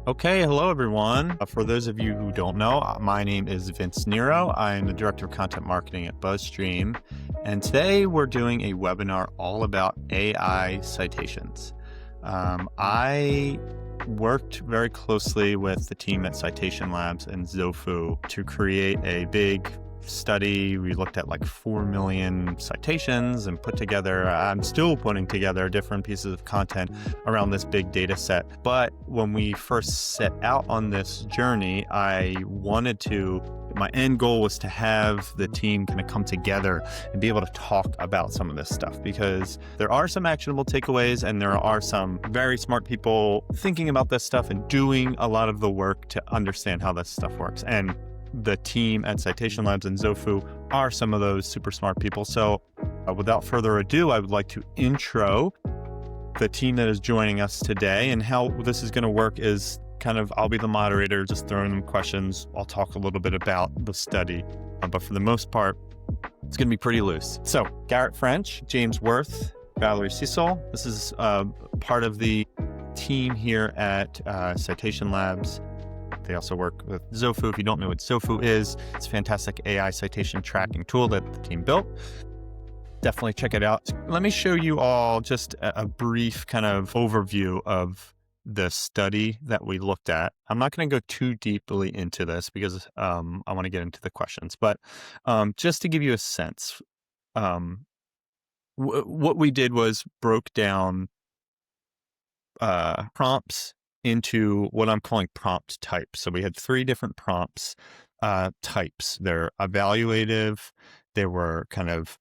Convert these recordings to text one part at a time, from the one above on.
Okay, hello everyone. For those of you who don't know, my name is Vince Nero. I'm the Director of Content Marketing at BuzzStream, and today we're doing a webinar all about AI citations. I worked very closely with the team at Citation Labs and Xofu to create a big study. We looked at like 4 million citations and I'm still putting together different pieces of content around this big data set. But when we first set out on this journey, my end goal was to have the team kind of come together and be able to talk about some of this stuff, because there are some actionable takeaways and there are some very smart people thinking about this stuff and doing a lot of the work to understand how this stuff works. And the team at Citation Labs and Xofu are some of those super smart people. So without further ado, I would like to intro the team that is joining us today. And how this is going to work is I'll be the moderator, just throwing them questions. I'll talk a little bit about the study, but for the most part, it's going to be pretty loose. So Garrett French, James Wirth, Valerie Cecil. This is part of the team here at Citation Labs. They also work with Xofu. If you don't know what Xofu is, it's a fantastic AI citation tracking tool that the team built. Definitely check it out. Let me show you all just a brief kind of overview of the study that we looked at. I'm not going to go too deeply into this because I want to get into the questions, but just to give you a sense, what we did was broke down prompts into what I'm calling prompt types. So we had 3 different prompts types. They're evaluative, they were kind of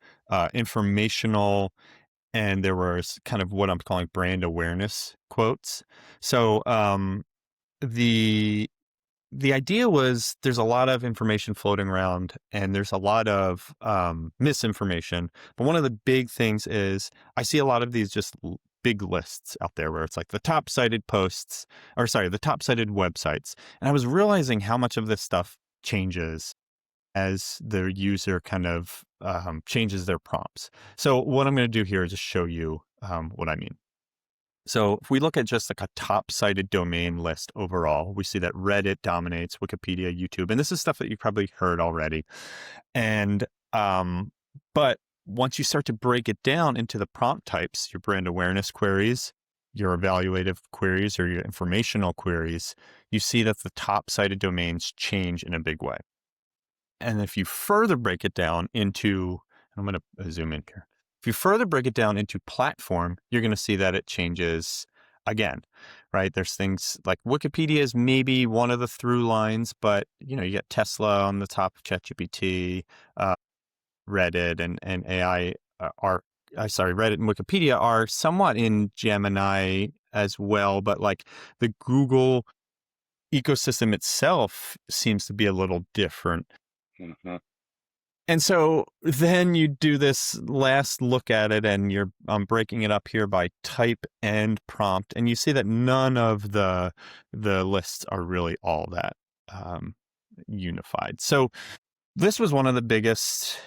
informational, and there was kind of what I'm calling brand awareness quotes. So the idea was there's a lot of information floating around and there's a lot of misinformation. But one of the big things is I see a lot of these just big lists out there where it's like the top cited the top cited websites. And I was realizing how much of this stuff changes as the user kind of changes their prompts. So what I'm going to do here is just show you what I mean. So if we look at just like a top cited domain list overall, we see that Reddit dominates, Wikipedia, YouTube, and this is stuff that you've probably heard already. And, but once you start to break it down into the prompt types, your brand awareness queries, your evaluative queries, or your informational queries, you see that the top cited domains change in a big way. And if you further break it down into, I'm going to zoom in here. If you further break it down into platform, you're going to see that it changes again, right? There's things like Wikipedia is maybe one of the through lines, but you get Tesla on the top of ChatGPT, Reddit and AI Reddit and Wikipedia are somewhat in Gemini as well, but like the Google ecosystem itself seems to be a little different. Mm-hmm. And so then you do this last look at it and I'm breaking it up here by type and prompt. And you see that none of the lists are really all that unified. So this was one of the biggest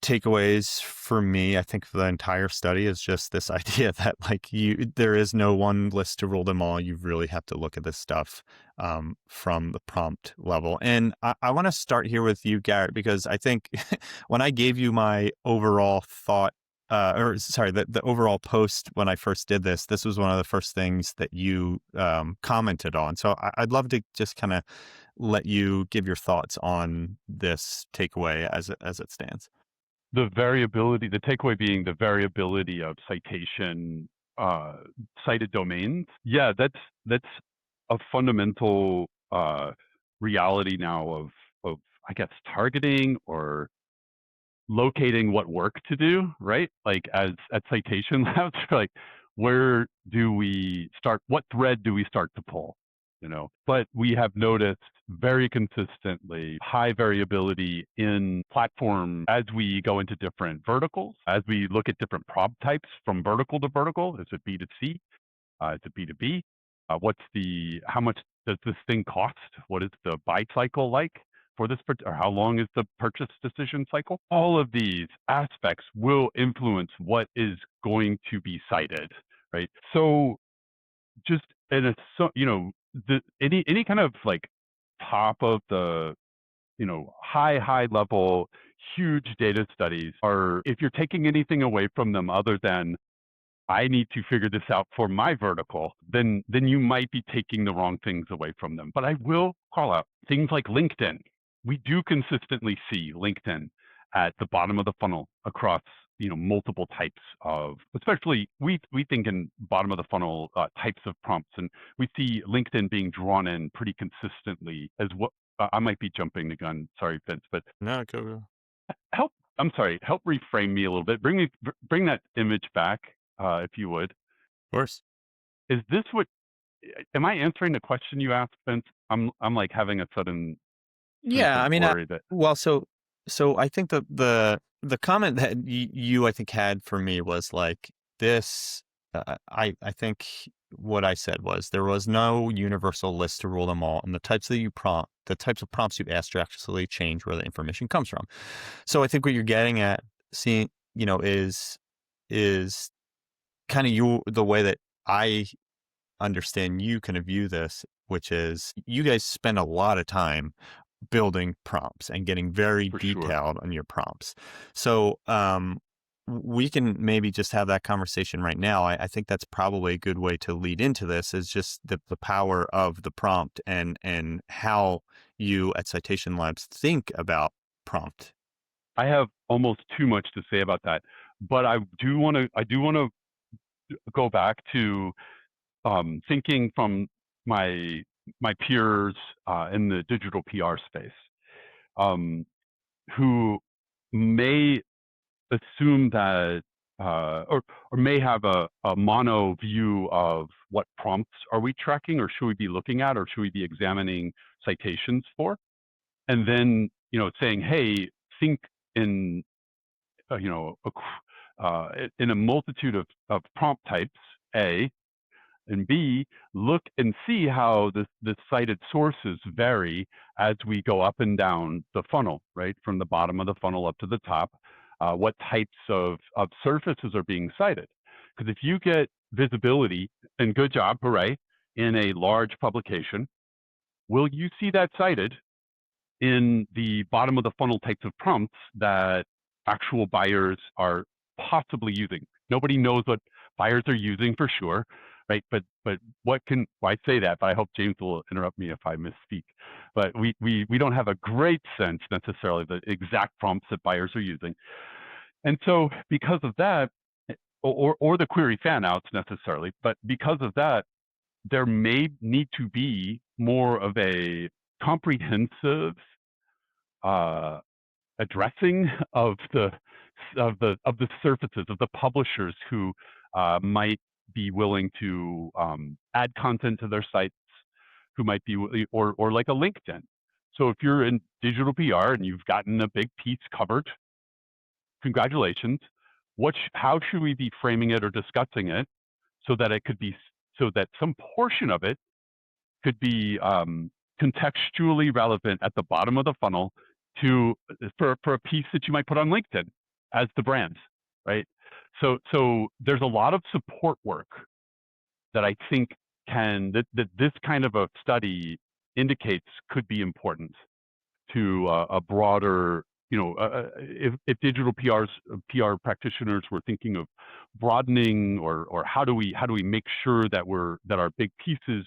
takeaways for me, I think, for the entire study, is just this idea that there is no one list to rule them all. You really have to look at this stuff from the prompt level. And I want to start here with you, Garrett, because I think when I gave you my overall thought, the overall post when I first did this was one of the first things that you commented on. So I'd love to just kind of let you give your thoughts on this takeaway as it stands. The takeaway being the variability of cited domains. Yeah, that's a fundamental reality now of I guess targeting or locating what work to do, right? Like at Citation Labs, like where do we start? What thread do we start to pull? But we have noticed very consistently high variability in platform as we go into different verticals, as we look at different prompt types from vertical to vertical. Is it B2C? Is it B2B? How much does this thing cost? What is the buy cycle like for this, or how long is the purchase decision cycle? All of these aspects will influence what is going to be cited, right? So just any kind of like top of the, high level, huge data studies are, if you're taking anything away from them other than I need to figure this out for my vertical, then you might be taking the wrong things away from them. But I will call out things like LinkedIn. We do consistently see LinkedIn at the bottom of the funnel across multiple types of, especially we think in bottom of the funnel types of prompts, and we see LinkedIn being drawn in pretty consistently as what I might be jumping the gun. Sorry, Vince, but No, go. help. I'm sorry. Help reframe me a little bit. Bring that image back, if you would. Of course. Is this what? Am I answering the question you asked, Vince? I'm like having a sudden sense Yeah, of I mean, worry that well, so I think the comment that you I think had for me was like this. I think what I said was there was no universal list to rule them all, and the types of prompts you ask actually change where the information comes from. So I think what you're getting at, seeing, is kind of the way that I understand you kind of view this, which is you guys spend a lot of time building prompts and getting very for sure. detailed on your prompts. So we can maybe just have that conversation right now. I think that's probably a good way to lead into this, is just the power of the prompt and how you at Citation Labs think about prompt. I have almost too much to say about that, but I do want to go back to thinking from my my peers in the digital PR space, um, who may assume that or may have a mono view of what prompts are we tracking, or should we be looking at, or should we be examining citations for, and then saying, hey, think in in a multitude of prompt types, A, and B, look and see how the cited sources vary as we go up and down the funnel, right? From the bottom of the funnel up to the top. What types of surfaces are being cited? Because if you get visibility, and good job, hooray, in a large publication, will you see that cited in the bottom of the funnel types of prompts that actual buyers are possibly using? Nobody knows what buyers are using for sure, right? But what can, well, I say that, but I hope James will interrupt me if I misspeak. But we don't have a great sense necessarily of the exact prompts that buyers are using. And so because of that, or the query fan outs necessarily, but because of that, there may need to be more of a comprehensive uh, addressing of the surfaces of the publishers who might be willing to add content to their sites, who might be, or like a LinkedIn. So if you're in digital PR and you've gotten a big piece covered, congratulations. How should we be framing it or discussing it so that it could be, so that some portion of it could be contextually relevant at the bottom of the funnel for a piece that you might put on LinkedIn as the brand, right? So there's a lot of support work that I think that this kind of a study indicates could be important to a broader, if digital PR practitioners were thinking of broadening, or how do we make sure that our big pieces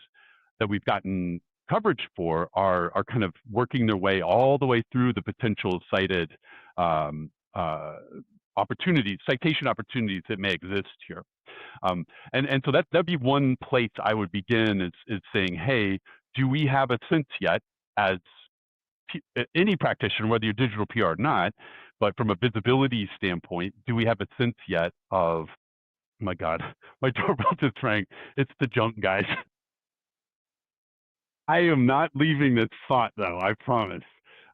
that we've gotten coverage for are kind of working their way all the way through the potential cited um, citation opportunities that may exist here. And so that'd be one place I would begin, is saying, hey, do we have a sense yet, as any practitioner, whether you're digital PR or not, but from a visibility standpoint, do we have a sense yet of, oh my God, my doorbell just rang. It's the junk guys. I am not leaving this thought though, I promise.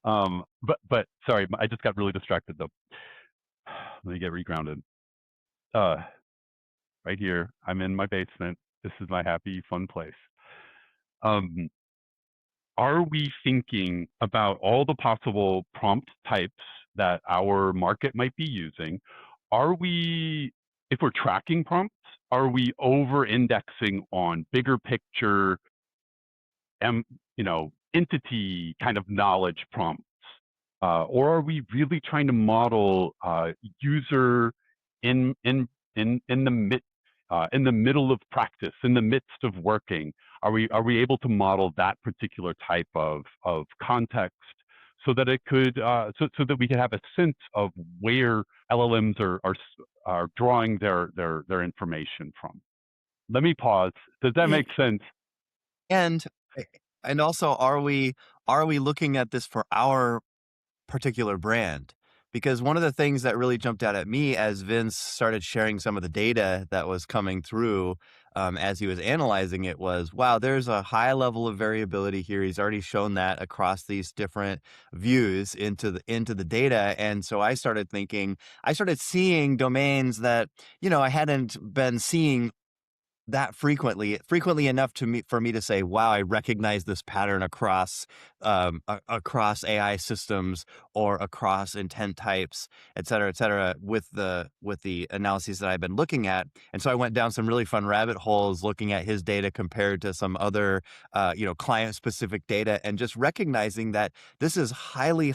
But sorry, I just got really distracted though. Let me get regrounded. Right here, I'm in my basement. This is my happy, fun place. Are we thinking about all the possible prompt types that our market might be using? If we're tracking prompts, are we over indexing on bigger picture entity kind of knowledge prompts? Or are we really trying to model user in in in the in the middle of practice, in the midst of working? Are we able to model that particular type of context so that it could so that we could have a sense of where LLMs are drawing their information from? Let me pause. Does that Yeah, make sense? and and also, are we looking at this for our particular brand? Because one of the things that really jumped out at me as Vince started sharing some of the data that was coming through, as he was analyzing it, was, wow, there's a high level of variability here. He's already shown that across these different views into the data. And so I started seeing domains that, I hadn't been seeing that frequently enough for me to say, wow, I recognize this pattern across across AI systems or across intent types, et cetera, with the analyses that I've been looking at. And so I went down some really fun rabbit holes looking at his data compared to some other client specific data, and just recognizing that this is highly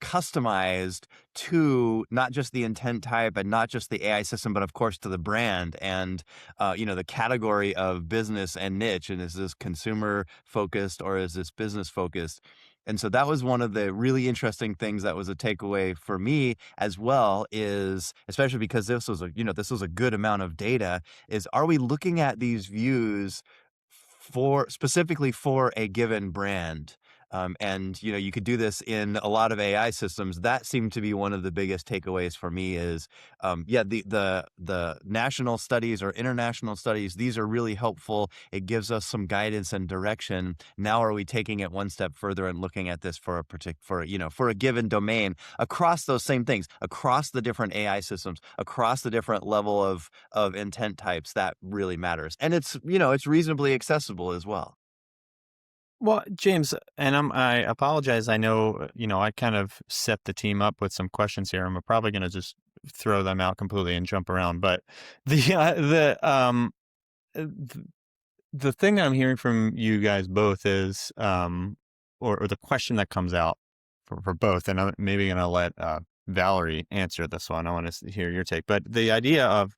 customized to not just the intent type and not just the AI system, but of course to the brand and the category of business and niche. And is this consumer focused or is this business focused? And so that was one of the really interesting things that was a takeaway for me as well, is especially because this was a good amount of data, is, are we looking at these views for specifically for a given brand? And you could do this in a lot of AI systems. That seemed to be one of the biggest takeaways for me. Is the national studies or international studies, these are really helpful. It gives us some guidance and direction. Now, are we taking it one step further and looking at this for for a given domain across those same things, across the different AI systems, across the different level of intent types? That really matters, and it's reasonably accessible as well. Well, James, and I apologize. I know, I kind of set the team up with some questions here. I'm probably going to just throw them out completely and jump around. But the the thing that I'm hearing from you guys both is, or the question that comes out for both, and I'm maybe going to let Valerie answer this one. I want to hear your take. But the idea of,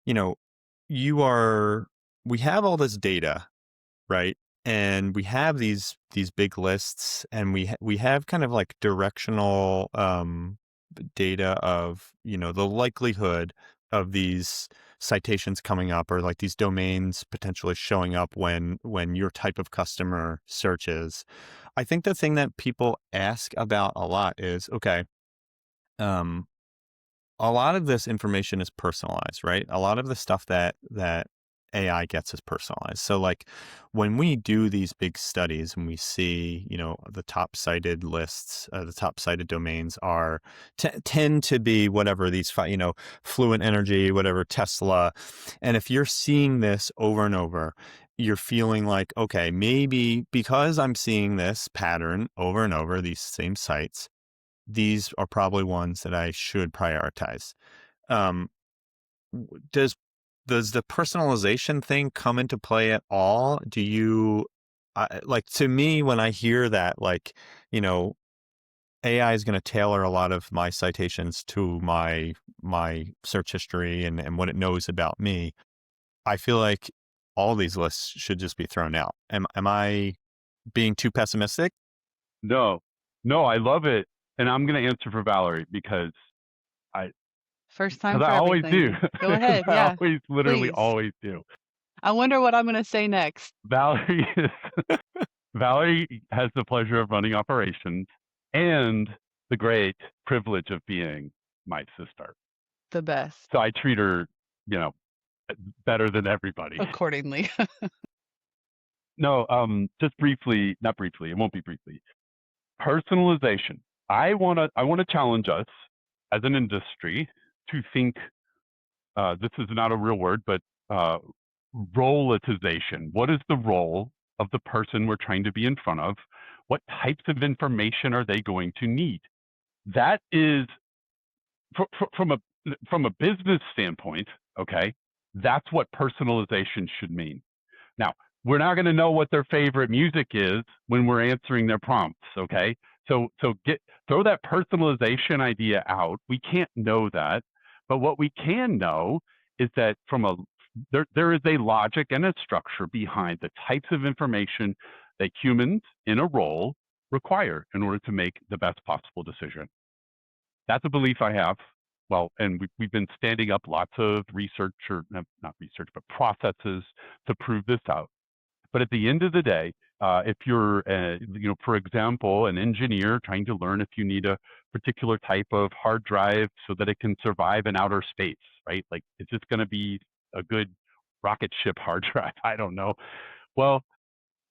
you know, we have all this data, right? And we have these big lists, and we have kind of like directional data of, the likelihood of these citations coming up, or like these domains potentially showing up when your type of customer searches. I think the thing that people ask about a lot is, okay, um a lot of this information is personalized, right? A lot of the stuff that AI gets is personalized. So like when we do these big studies and we see, the top cited lists, the top cited domains are tend to be whatever these, Fluent Energy, whatever, Tesla. And if you're seeing this over and over, you're feeling like, okay, maybe because I'm seeing this pattern over and over, these same sites, these are probably ones that I should prioritize. Um, does the personalization thing come into play at all? Do you, like, to me, when I hear that, like, AI is going to tailor a lot of my citations to my search history and what it knows about me, I feel like all these lists should just be thrown out. Am I being too pessimistic? No, no, I love it, and I'm going to answer for Valerie I First time because for I always do. everything. Go ahead. I Yeah, always, literally, please. always do. I wonder what I'm going to say next. Valerie Valerie has the pleasure of running operations and the great privilege of being my sister. The best, So I treat her, you know, better than everybody. accordingly. No, just briefly, not briefly, it won't be briefly. Personalization. I wanna challenge us as an industry to think, this is not a real word, but roleitization. What is the role of the person we're trying to be in front of? What types of information are they going to need? That is from a business standpoint, okay, that's what personalization should mean. Now, we're not going to know what their favorite music is when we're answering their prompts. Okay, so throw that personalization idea out. We can't know that, but what we can know is that there is a logic and a structure behind the types of information that humans in a role require in order to make the best possible decision. That's a belief I have. Well, and we've been standing up lots of research, or not research, but processes to prove this out. But at the end of the day, if you're, for example, an engineer trying to learn if you need a particular type of hard drive so that it can survive in outer space, right? Like, is this going to be a good rocket ship hard drive? I don't know. Well,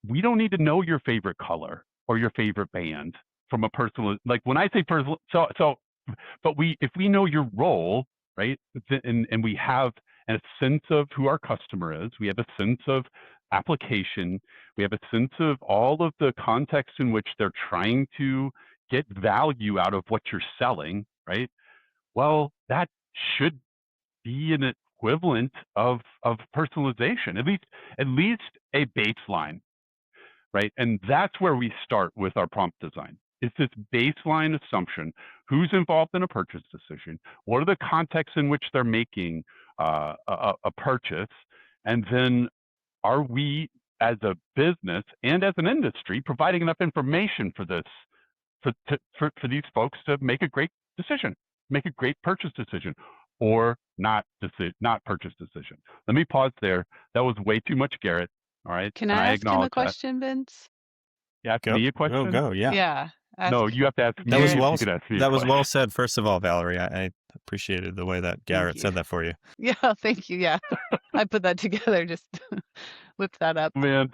we don't need to know your favorite color or your favorite band from a personal, like when I say personal, but if we know your role, right, and we have a sense of who our customer is, we have a sense of application, we have a sense of all of the context in which they're trying to get value out of what you're selling, right? Well, that should be an equivalent of personalization, at least a baseline, right? And that's where we start with our prompt design. It's this baseline assumption: who's involved in a purchase decision, what are the contexts in which they're making a purchase, and then are we as a business and as an industry providing enough information for these folks to make a great decision, make a great purchase decision, or not purchase decision. Let me pause there. That was way too much, Garrett. All right. Can And I I ask him a acknowledge that. question, Vince? You ask Go, me a question? go, yeah. Yeah. No, Ask you have to ask That me was if Garrett. you could ask me a That was well question. said. First of all, Valerie, I appreciated the way that Garrett you. said that for you. Yeah, thank you. Yeah. I put that together, just whipped that up. Man,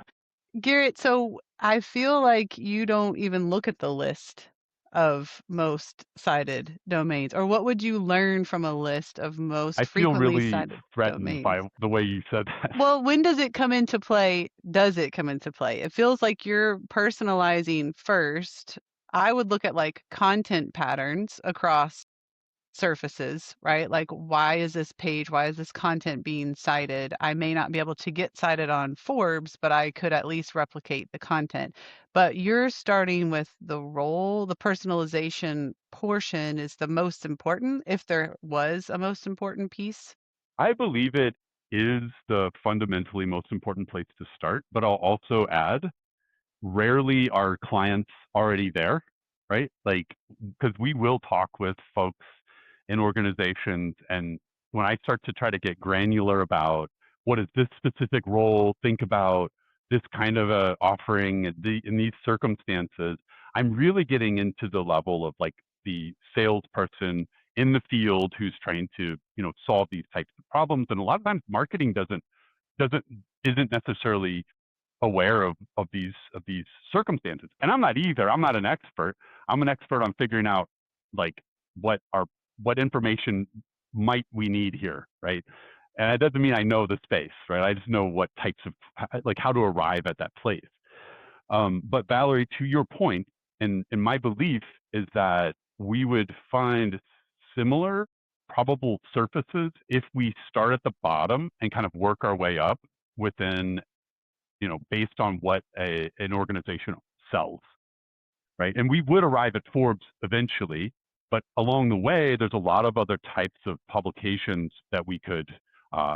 Garrett, so I feel like you don't even look at the list of most cited domains, or what would you learn from a list of most I feel frequently really cited threatened by domains? the way you said that. Well, when does it come into play? Does it come into play? It feels like you're personalizing first. I would look at like content patterns across surfaces, right? Like, why is this content being cited? I may not be able to get cited on Forbes, but I could at least replicate the content. But you're starting with the role, the personalization portion is the most important, if there was a most important piece. I believe it is the fundamentally most important place to start, but I'll also add, rarely are clients already there, right? Like, because we will talk with folks in organizations, and when I start to try to get granular about what is this specific role, think about this kind of a offering in these circumstances, I'm really getting into the level of like the salesperson in the field who's trying to, solve these types of problems. And a lot of times marketing isn't necessarily aware of these circumstances. And I'm not either. I'm not an expert. I'm an expert on figuring out like what information might we need here, right? And it doesn't mean I know the space, right? I just know what types of, like, how to arrive at that place. But Valerie, to your point, and my belief is that we would find similar probable surfaces if we start at the bottom and kind of work our way up within, based on what an organization sells, right? And we would arrive at Forbes eventually, but along the way, there's a lot of other types of publications that we could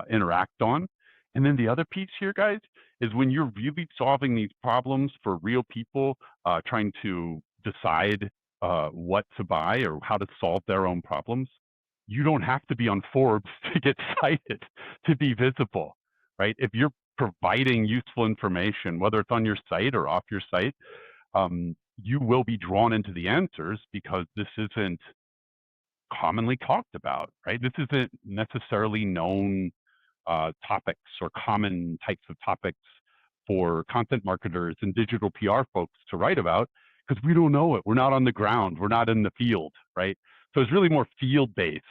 interact on. And then the other piece here, guys, is when you're really solving these problems for real people trying to decide what to buy or how to solve their own problems, you don't have to be on Forbes to get cited, to be visible, right? If you're providing useful information, whether it's on your site or off your site, you will be drawn into the answers because this isn't commonly talked about, right? This isn't necessarily known topics or common types of topics for content marketers and digital PR folks to write about because we don't know it. We're not on the ground. We're not in the field, right? So it's really more field-based.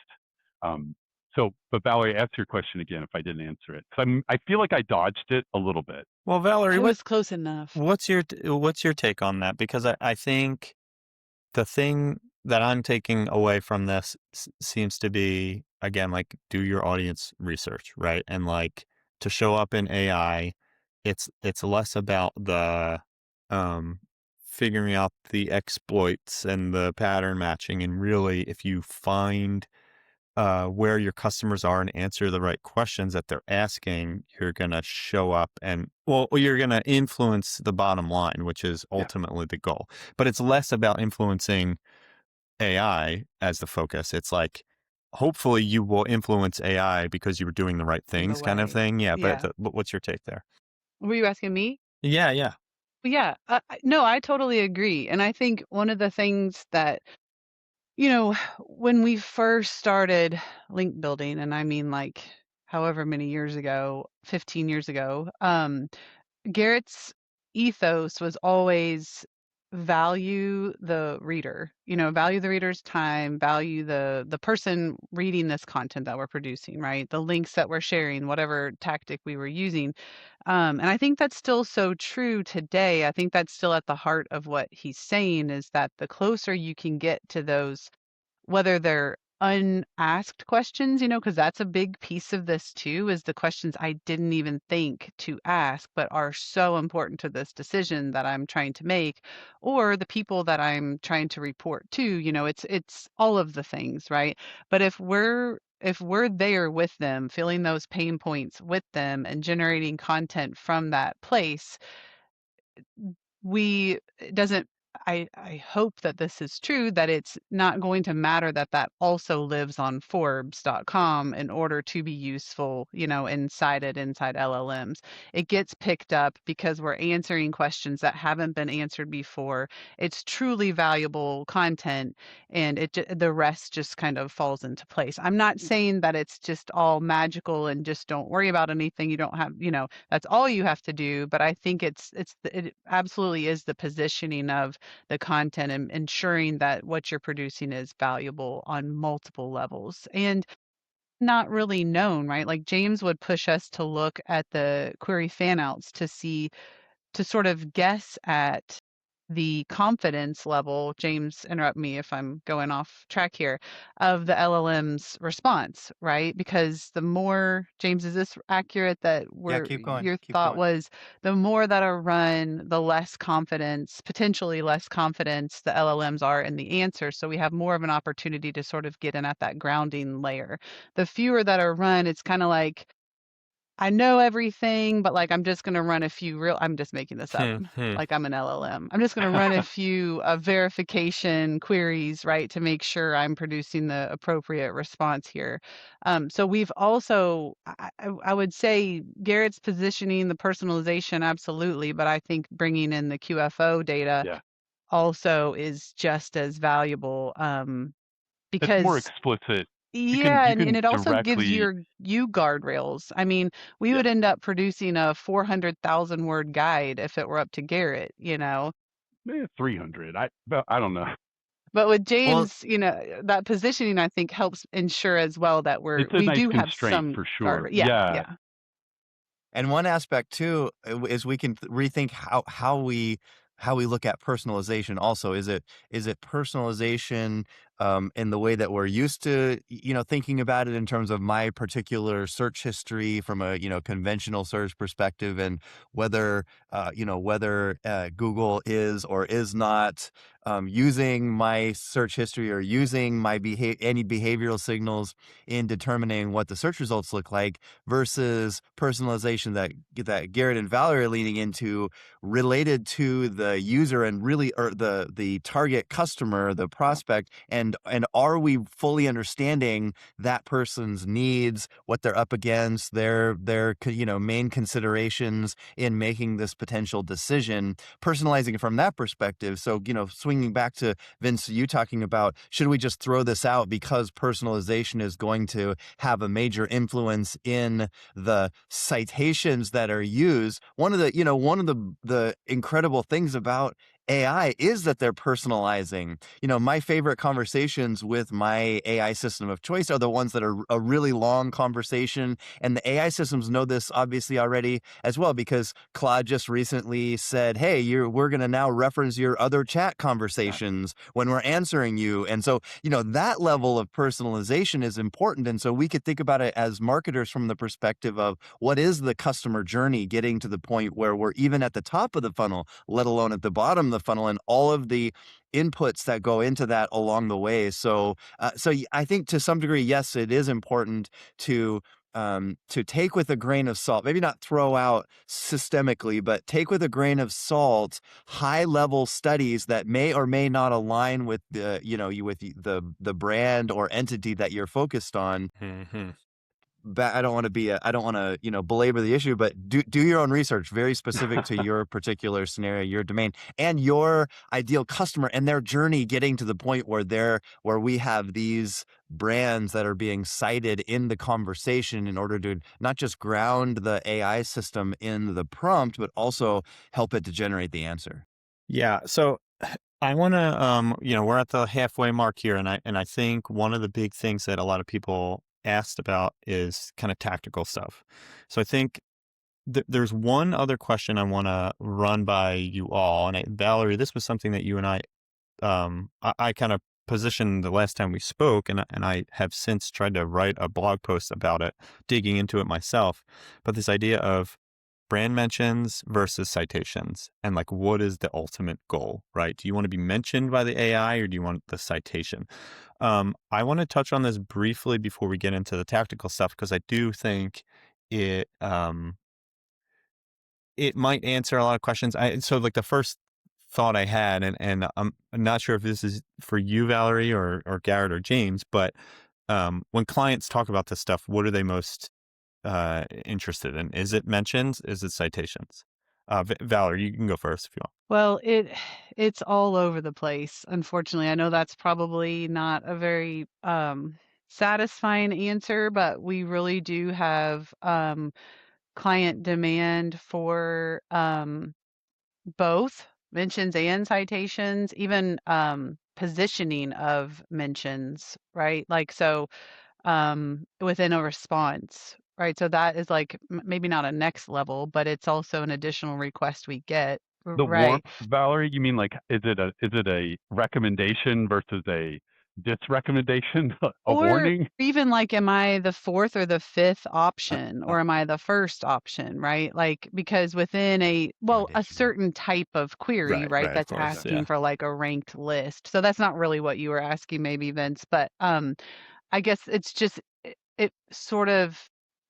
But Valerie, ask your question again if I didn't answer it. I feel like I dodged it a little bit. Well, Valerie, It was close enough. what's your take on that? Because I think the thing that I'm taking away from this seems to be, again, like, do your audience research, right? And like, to show up in AI it's less about the um, figuring out the exploits and the pattern matching, and really, if you find where your customers are and answer the right questions that they're asking, you're gonna show up and you're gonna influence the bottom line, which is Yeah. ultimately the goal. But it's less about influencing AI as the focus. It's like, hopefully you will influence AI because you were doing the right In the things, kind of way. thing. Yeah, but Yeah. what's your take there? Were you asking me? Yeah, yeah. Well, yeah. No, I totally agree. And I think one of the things that, you know, when we first started link building, and I mean like however many years ago, 15 years ago, Garrett's ethos was always value the reader, value the reader's time, value the person reading this content that we're producing, right? The links that we're sharing, whatever tactic we were using. And I think that's still so true today. I think that's still at the heart of what he's saying is that the closer you can get to those, whether they're unasked questions, because that's a big piece of this too, is the questions I didn't even think to ask, but are so important to this decision that I'm trying to make, or the people that I'm trying to report to, it's all of the things, right? But if we're there with them, feeling those pain points with them and generating content from that place, we it doesn't I hope that this is true, that it's not going to matter that that also lives on Forbes.com in order to be useful, inside LLMs. It gets picked up because we're answering questions that haven't been answered before. It's truly valuable content, and the rest just kind of falls into place. I'm not saying that it's just all magical and just don't worry about anything. You don't have, that's all you have to do. But I think it absolutely is the positioning of the content and ensuring that what you're producing is valuable on multiple levels and not really known, right? Like James would push us to look at the query fanouts to sort of guess at the confidence level. James, interrupt me if I'm going off track here, of the LLM's response, right? Because the more, James, is this accurate that Yeah, keep going. your Keep thought going. was the more that are run, the less confidence, potentially less confidence the LLMs are in the answer. So we have more of an opportunity to sort of get in at that grounding layer. The fewer that are run, it's kind of like, I know everything, but like I'm just going to run a few I'm just making this up. Like I'm an LLM. I'm just going to run a few verification queries, right, to make sure I'm producing the appropriate response here. So we've also, I would say Garrett's positioning, the personalization, absolutely, but I think bringing in the QFO data Yeah. also is just as valuable It's more because explicit. yeah, You and can it also gives directly you guardrails. I mean, we yeah, would end up producing a 400,000 word guide if it were up to Garrett. 300. I don't know. But with Well, James, that positioning I think helps ensure as well that It's a we nice do have constraint some for guard. sure. Yeah, Yeah. yeah. and one aspect too is we can rethink how we look at personalization. Also, is it personalization in the way that we're used to thinking about it in terms of my particular search history from a conventional search perspective, and whether Google is or is not using my search history or using my any behavioral signals in determining what the search results look like, versus personalization that Garrett and Valerie are leaning into, related to the user and really, or the target customer, the prospect, and are we fully understanding that person's needs, what they're up against, their main considerations in making this potential decision, personalizing it from that perspective. So swinging back to Vince, you talking about, should we just throw this out because personalization is going to have a major influence in the citations that are used? One of the incredible things about AI is that they're personalizing. My favorite conversations with my AI system of choice are the ones that are a really long conversation. And the AI systems know this obviously already as well, because Claude just recently said, hey, we're going to now reference your other chat conversations when we're answering you. And so, that level of personalization is important. And so we could think about it as marketers from the perspective of what is the customer journey getting to the point where we're even at the top of the funnel, let alone at the bottom of the funnel, and all of the inputs that go into that along the way. So I think to some degree, yes, it is important to take with a grain of salt, maybe not throw out systemically, but take with a grain of salt high level studies that may or may not align with the brand or entity that you're focused on. Mm-hmm. I don't want to belabor the issue, but do your own research, very specific to your particular scenario, your domain, and your ideal customer and their journey getting to the point where we have these brands that are being cited in the conversation in order to not just ground the AI system in the prompt, but also help it to generate the answer. Yeah. So I want to, we're at the halfway mark here, and I think one of the big things that a lot of people asked about is kind of tactical stuff. So I think there's one other question I want to run by you all, and Valerie, this was something that you and I kind of positioned the last time we spoke, and I have since tried to write a blog post about it, digging into it myself. But this idea of brand mentions versus citations, and like, what is the ultimate goal, right? Do you want to be mentioned by the AI, or do you want the citation? I want to touch on this briefly before we get into the tactical stuff, because I do think it it might answer a lot of questions. So like the first thought I had, and I'm not sure if this is for you, Valerie, or Garrett or James, but when clients talk about this stuff, what are they most interested in? Is it mentions? Is it citations? Valerie, you can go first if you want. Well, it's all over the place, unfortunately. I know that's probably not a very satisfying answer, but we really do have client demand for both mentions and citations, even positioning of mentions, right? Like, so within a response, right? So that is like maybe not a next level, but it's also an additional request we get, The warmth, right? Valerie, you mean like is it a recommendation versus a disrecommendation? A Or warning? even like, am I the fourth or the fifth option, or am I the first option, right? Like, because within a Recommendation. certain type of query, right, Right, of that's course, yeah. asking for like a ranked list. So that's not really what you were asking, maybe, Vince, but I guess it's just it sort of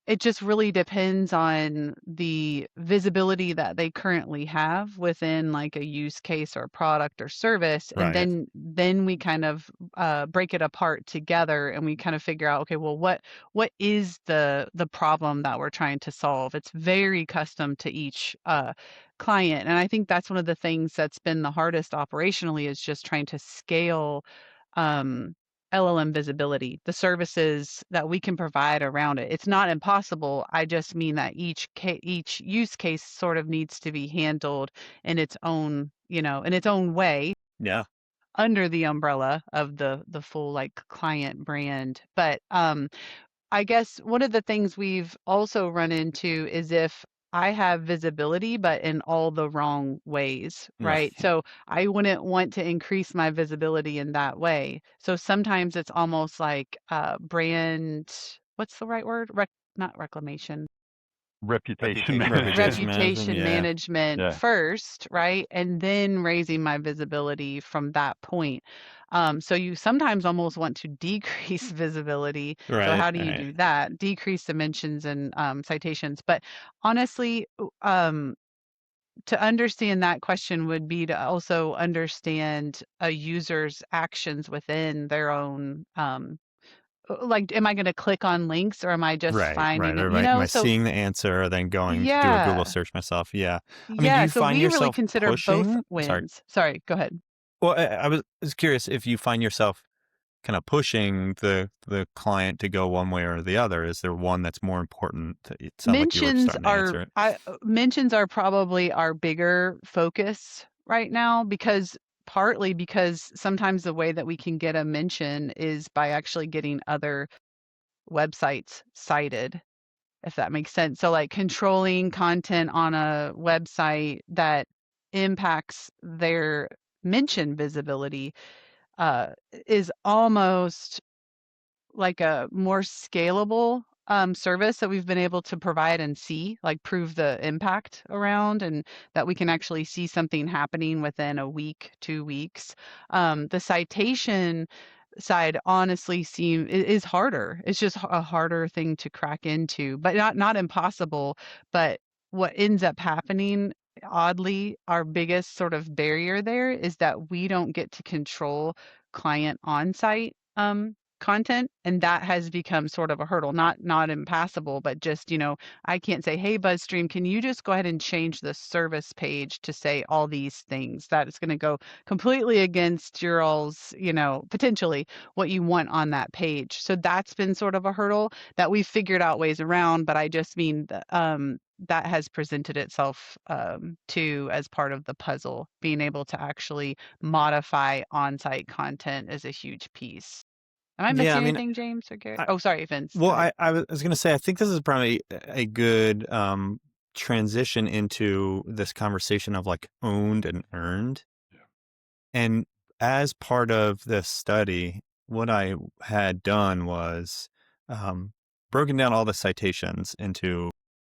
it just really depends on the visibility that they currently have within like a use case or product or service, and Right. then we kind of break it apart together, and we kind of figure out, okay, well, what is the problem that we're trying to solve? It's very custom to each client, and I think that's one of the things that's been the hardest operationally, is just trying to scale um, LLM visibility, the services that we can provide around it. It's not impossible. I just mean that each use case sort of needs to be handled in its own, in its own way, Yeah. under the umbrella of the full like client brand. But I guess one of the things we've also run into is if I have visibility, but in all the wrong ways, right? Right. So I wouldn't want to increase my visibility in that way. So sometimes it's almost like brand, what's the right word? Not reclamation. Reputation Reputation. management. Reputation Yeah. management Yeah. first, right? And then raising my visibility from that point. So you sometimes almost want to decrease visibility. So Right. how do you do that? Decrease dimensions and citations. But honestly, to understand that question would be to also understand a user's actions within their own like, am I going to click on links, or am I just Right. finding it, Or am I so seeing the answer, then going to do a Google yeah. search myself? Yeah. I mean, do Yeah, you so find we really yourself consider both pushing? Sorry. wins. Sorry, go ahead. Well, I was curious if you find yourself kind of pushing the client to go one way or the other. Is there one that's more important? It sounded like you were Mentions starting to are answer it. mentions are probably our bigger focus, right now, because partly because sometimes the way that we can get a mention is by actually getting other websites cited, if that makes sense. So like controlling content on a website that impacts their mention visibility is almost like a more scalable service that we've been able to provide and see, like prove the impact around, and that we can actually see something happening within a week, 2 weeks. The citation side honestly is harder. It's just a harder thing to crack into, but not impossible. But what ends up happening, oddly, our biggest sort of barrier there is that we don't get to control client on-site content, and that has become sort of a hurdle, not impassable, but just, I can't say, hey Buzzstream, can you just go ahead and change the service page to say all these things? That is going to go completely against your all's, potentially what you want on that page. So that's been sort of a hurdle that we've figured out ways around, but I just mean that has presented itself too as part of the puzzle. Being able to actually modify on-site content is a huge piece. Am I Yeah, I missing mean, anything, James or Garrett? I, Oh, sorry, Vince. well, Go ahead. I was going to say, I think this is probably a good transition into this conversation of like owned and earned. And as part of this study, what I had done was broken down all the citations into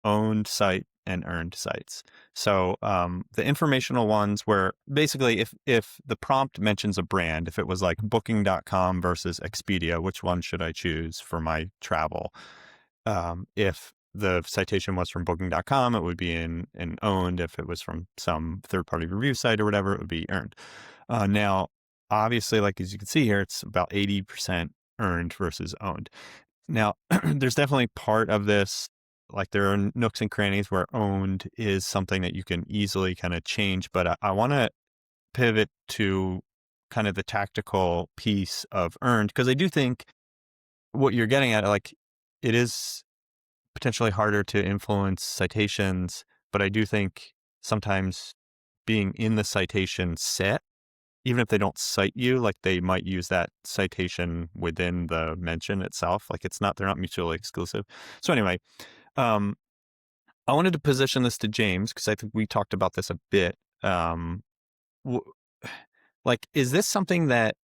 owned site and earned sites. So the informational ones were basically if the prompt mentions a brand, if it was like booking.com versus Expedia, which one should I choose for my travel? If the citation was from booking.com, it would be in owned. If it was from some third-party review site or whatever, it would be earned. Now, obviously, like as you can see here, it's about 80% earned versus owned. Now, there's definitely part of this, like there are nooks and crannies where owned is something that you can easily kind of change, but I want to pivot to kind of the tactical piece of earned, because I do think what you're getting at, like it is potentially harder to influence citations, but I do think sometimes being in the citation set, even if they don't cite you, like they might use that citation within the mention itself. Like they're not mutually exclusive. So anyway, um, I wanted to position this to James because I think we talked about this a bit. W- like, is this something that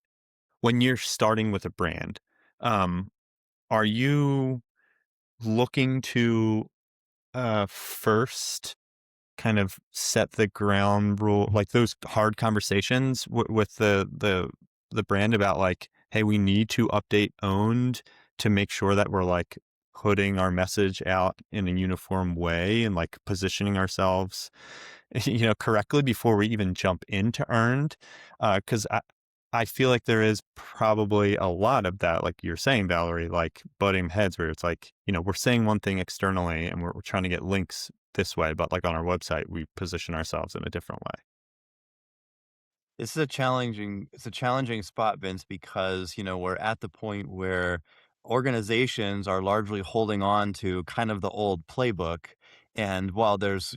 when you're starting with a brand, um, are you looking to first kind of set the ground rule, like those hard conversations with the brand about like, hey, we need to update owned to make sure that we're like putting our message out in a uniform way and like positioning ourselves, correctly before we even jump into earned. Because I feel like there is probably a lot of that, like you're saying, Valerie, like butting heads where it's like, we're saying one thing externally and we're trying to get links this way, but like on our website, we position ourselves in a different way. It's a challenging spot, Vince, because, we're at the point where organizations are largely holding on to kind of the old playbook. And while there's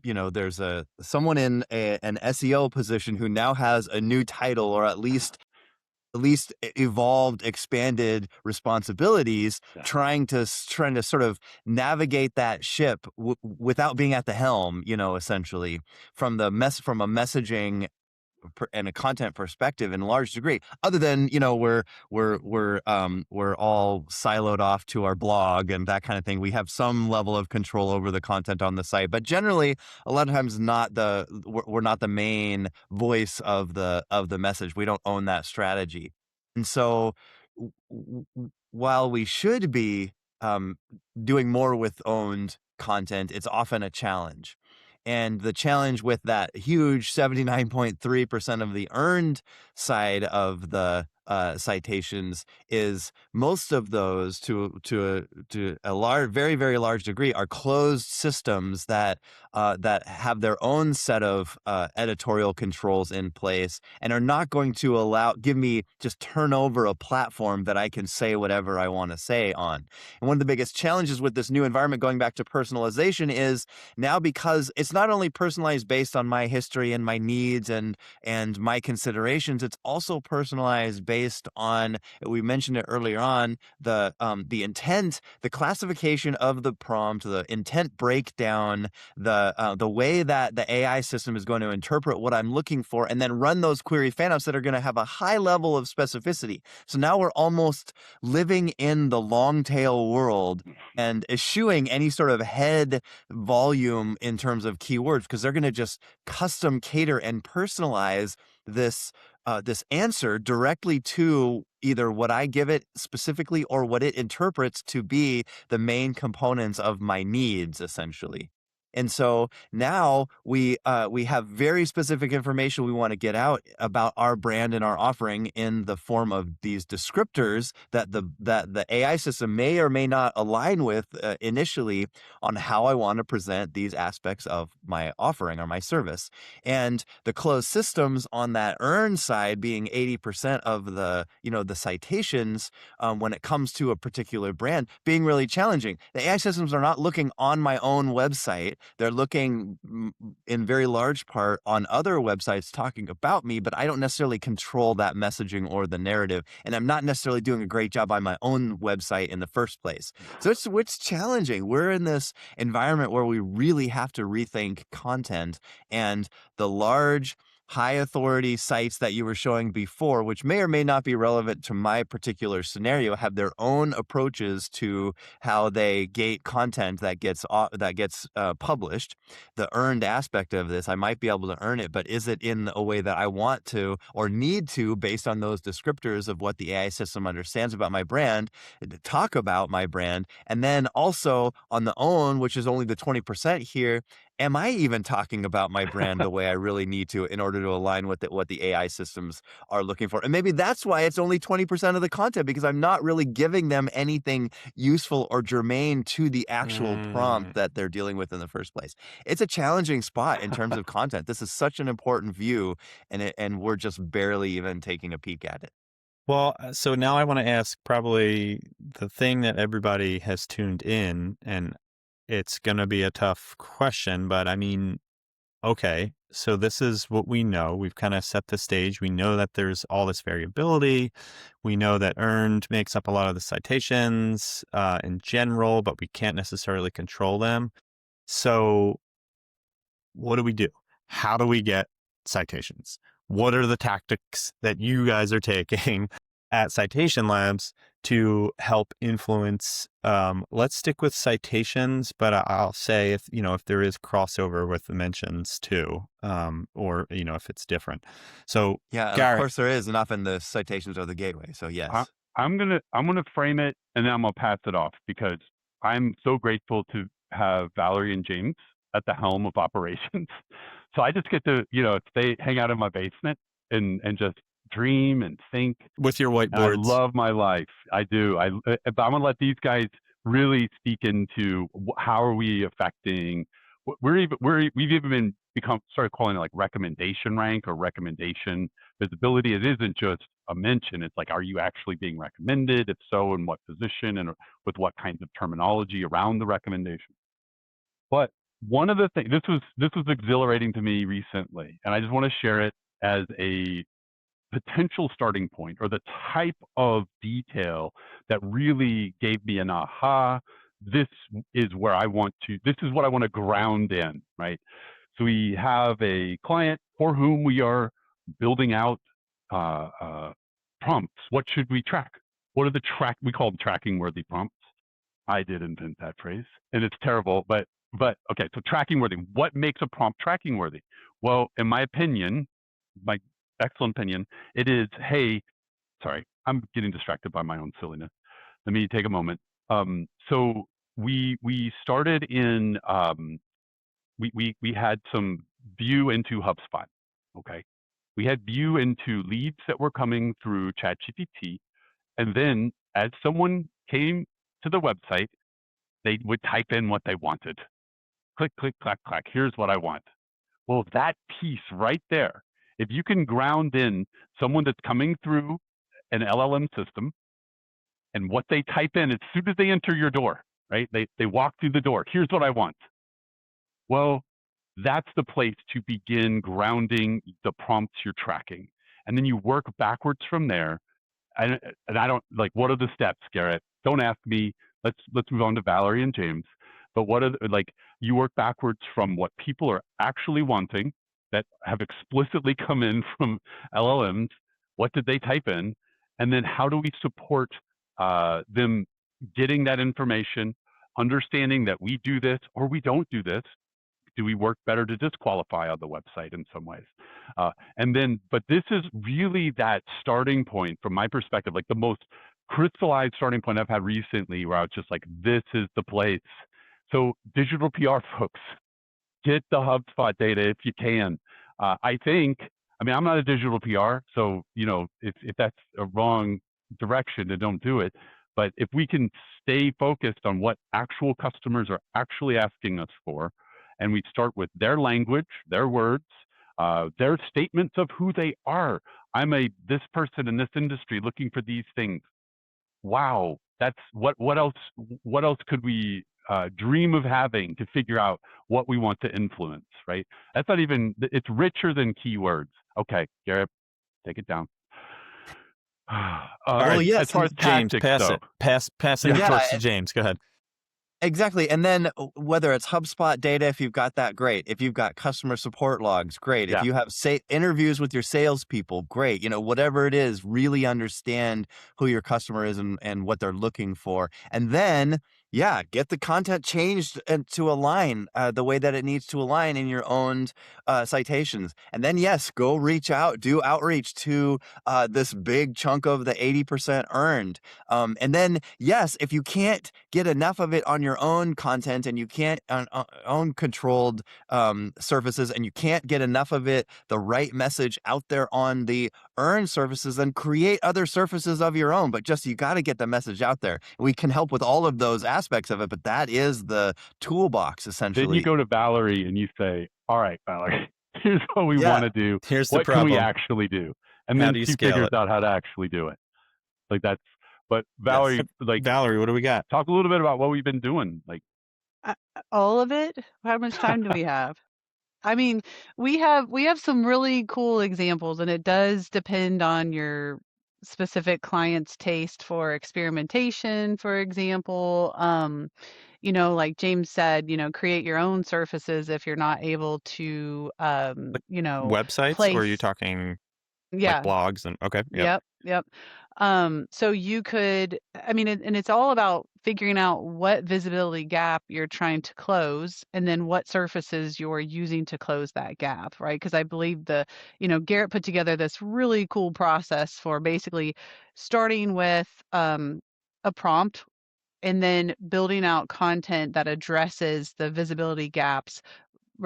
someone in an SEO position who now has a new title, or at least evolved, expanded responsibilities, Yeah. trying to sort of navigate that ship without being at the helm, essentially from a messaging and a content perspective in large degree, other than we're all siloed off to our blog and that kind of thing. We have some level of control over the content on the site, but generally a lot of times we're not the main voice of the message. We don't own that strategy. And so while we should be doing more with owned content, it's often a challenge. And the challenge with that huge 79.3% of the earned side of the citations is most of those to a large, very, very large degree are closed systems that have their own set of editorial controls in place and are not going to give me just turn over a platform that I can say whatever I want to say on. And one of the biggest challenges with this new environment, going back to personalization, is now, because it's not only personalized based on my history and my needs and my considerations, it's also personalized based on, we mentioned it earlier on, the intent, the classification of the prompt, the intent breakdown, the way that the AI system is going to interpret what I'm looking for, and then run those query fan-ups that are going to have a high level of specificity. So now we're almost living in the long tail world and eschewing any sort of head volume in terms of keywords, because they're going to just custom cater and personalize this answer directly to either what I give it specifically or what it interprets to be the main components of my needs, essentially. And so now we have very specific information we want to get out about our brand and our offering in the form of these descriptors that the AI system may or may not align with initially on how I want to present these aspects of my offering or my service. And the closed systems on that earn side being 80% of the citations when it comes to a particular brand being really challenging. The AI systems are not looking on my own website. They're looking in very large part on other websites talking about me, but I don't necessarily control that messaging or the narrative. And I'm not necessarily doing a great job on my own website in the first place. So it's challenging. We're in this environment where we really have to rethink content, and the large high authority sites that you were showing before, which may or may not be relevant to my particular scenario, have their own approaches to how they gate content that gets published. The earned aspect of this, I might be able to earn it, but is it in a way that I want to or need to, based on those descriptors of what the AI system understands about my brand, to talk about my brand? And then also on the own, which is only the 20% here, am I even talking about my brand the way I really need to in order to align with what the AI systems are looking for? And maybe that's why it's only 20% of the content, because I'm not really giving them anything useful or germane to the actual prompt that they're dealing with in the first place. It's a challenging spot in terms of content. This is such an important view, and we're just barely even taking a peek at it. Well, so now I want to ask probably the thing that everybody has tuned in, and it's going to be a tough question, but I mean, okay, so this is what we know. We've kind of set the stage. We know that there's all this variability. We know that earned makes up a lot of the citations in general, but we can't necessarily control them. So what do we do? How do we get citations? What are the tactics that you guys are taking at Citation Labs to help influence? Let's stick with citations, but I'll say if there is crossover with the mentions too, or if it's different. So yeah, and Garrett, of course there is, and often the citations are the gateway. So yes, I'm gonna frame it, and then I'm gonna pass it off, because I'm so grateful to have Valerie and James at the helm of operations. So I just get to stay hang out in my basement and just dream and think with your whiteboards. I love my life. I do. But I'm gonna let these guys really speak into how are we affecting. We've even started calling it like recommendation rank or recommendation visibility. It isn't just a mention. It's like, are you actually being recommended? If so, in what position and with what kinds of terminology around the recommendation? But one of the things, this was exhilarating to me recently, and I just want to share it as a potential starting point, or the type of detail that really gave me an aha. This is what I want to ground in, right? So we have a client for whom we are building out prompts. What should we track? What are we call them tracking worthy prompts. I did invent that phrase, and it's terrible, but okay, so tracking worthy. What makes a prompt tracking worthy? Well, in my opinion, my excellent opinion, it is, hey, sorry, I'm getting distracted by my own silliness. Let me take a moment. So we started in, we had some view into HubSpot, okay? We had view into leads that were coming through ChatGPT. And then as someone came to the website, they would type in what they wanted. Click, click, clack, clack. Here's what I want. Well, that piece right there, if you can ground in someone that's coming through an LLM system and what they type in as soon as they enter your door, right? They walk through the door. Here's what I want. Well, that's the place to begin grounding the prompts you're tracking. And then you work backwards from there. And I don't like, what are the steps, Garrett? Don't ask me. Let's move on to Valerie and James. But what are like, you work backwards from what people are actually wanting that have explicitly come in from LLMs. What did they type in? And then how do we support them getting that information, understanding that we do this or we don't do this? Do we work better to disqualify on the website in some ways? And then, but this is really that starting point from my perspective, like the most crystallized starting point I've had recently where I was just like, this is the place. So digital PR folks, get the HubSpot data if you can. I think, I mean, I'm not a digital PR, so, you know, if that's a wrong direction, then don't do it. But if we can stay focused on what actual customers are actually asking us for, and we start with their language, their words, their statements of who they are. I'm this person in this industry looking for these things. Wow, that's what else could we dream of having to figure out what we want to influence, right? That's not even, it's richer than keywords. Okay, Garrett, take it down. All right, yes, as far as James, tactics, pass though, it. Passing the torch to James. Go ahead. Exactly. And then whether it's HubSpot data, if you've got that, great. If you've got customer support logs, great. Yeah. If you have interviews with your salespeople, great. You know, whatever it is, really understand who your customer is and what they're looking for. And then, yeah, get the content changed to align the way that it needs to align in your own citations. And then, yes, go reach out, do outreach to this big chunk of the 80% earned. And then, yes, if you can't get enough of it on your own content and you can't on own controlled surfaces and you can't get enough of it, the right message out there on the earned surfaces, then create other surfaces of your own. But just, you got to get the message out there. We can help with all of those aspects of it, but that is the toolbox essentially. Then you go to Valerie and you say, all right, Valerie, here's what we want to do. Here's the what problem. can we actually do? And How then do you she scale figures it? out how to actually do it. Like that's, but Valerie, like Valerie, what do we got? talk a little bit about what we've been doing. Like All of it? How much time do we have? I mean, we have some really cool examples, and it does depend on your specific client's taste for experimentation, for example. You know, like James said, you know, create your own surfaces if you're not able to, you know, Websites, or are you place. talking like Yeah. blogs? And okay, yep. Yep. So you could, I mean, and it's all about figuring out what visibility gap you're trying to close and then what surfaces you're using to close that gap, right? Because I believe Garrett put together this really cool process for basically starting with a prompt and then building out content that addresses the visibility gaps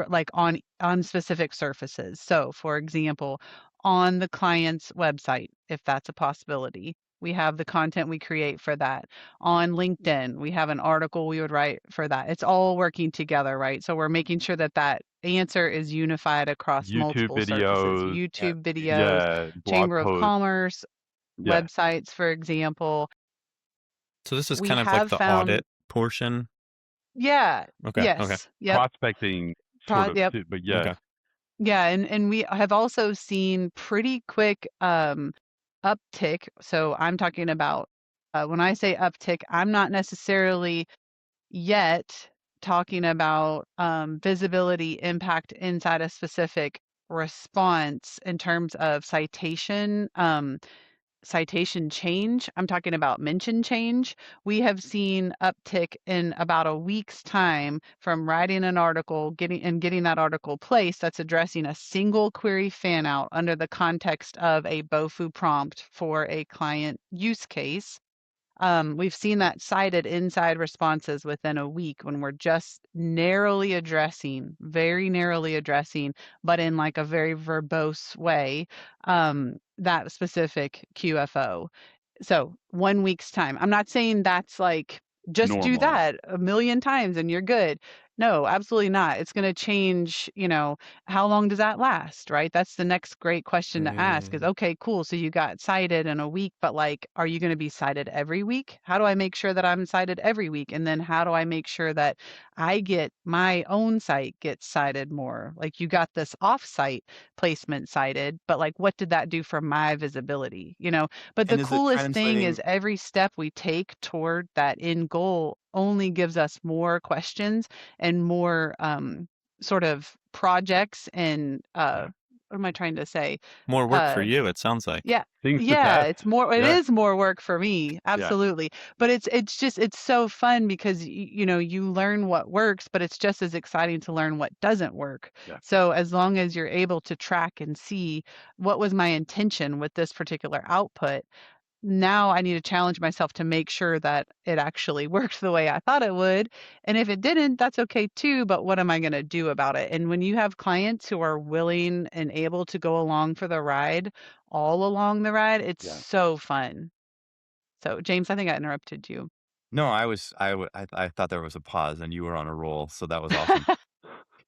like on specific surfaces. So, for example, on the client's website, if that's a possibility, we have the content we create for that. On LinkedIn, we have an article we would write for that. It's all working together, right? So we're making sure that that answer is unified across YouTube multiple surfaces. videos, YouTube videos, yeah, blog Chamber of posts. Commerce, Yeah. websites, for example. So this is We kind of like have the found- audit portion. Yeah. Okay. Yes. Okay. Yep. Prospecting sort of, Yep. too, but yeah. Okay. Yeah, and we have also seen pretty quick uptick. So I'm talking about when I say uptick, I'm not necessarily yet talking about visibility impact inside a specific response in terms of citation change. I'm talking about mention change. We have seen uptick in about a week's time from writing an article, getting that article placed that's addressing a single query fan out under the context of a BOFU prompt for a client use case. We've seen that cited inside responses within a week when we're just very narrowly addressing, but in like a very verbose way, that specific QFO. So 1 week's time. I'm not saying that's like just do Normal. that a million times and you're good. No, absolutely not. It's going to change, how long does that last, right? That's the next great question to ask is, okay, cool. So you got cited in a week, but like, are you going to be cited every week? How do I make sure that I'm cited every week? And then how do I make sure that I get my own site gets cited more? Like you got this off-site placement cited, but like, what did that do for my visibility? But the And is it coolest thing is translating? every step we take toward that end goal only gives us more questions and more sort of projects and Yeah. what am I trying to say? More work for Uh, you, it sounds like. yeah. Things to Yeah, test. it Yeah. is more work for me. Yeah. Absolutely. But it's so fun because you learn what works, but it's just as exciting to learn what doesn't work. Yeah. So as long as you're able to track and see what was my intention with this particular output, now I need to challenge myself to make sure that it actually worked the way I thought it would. And if it didn't, that's okay too. But what am I going to do about it? And when you have clients who are willing and able to go along for the ride, all along the ride, it's Yeah. so fun. So, James, I think I interrupted you. No, I thought there was a pause and you were on a roll, so that was awesome.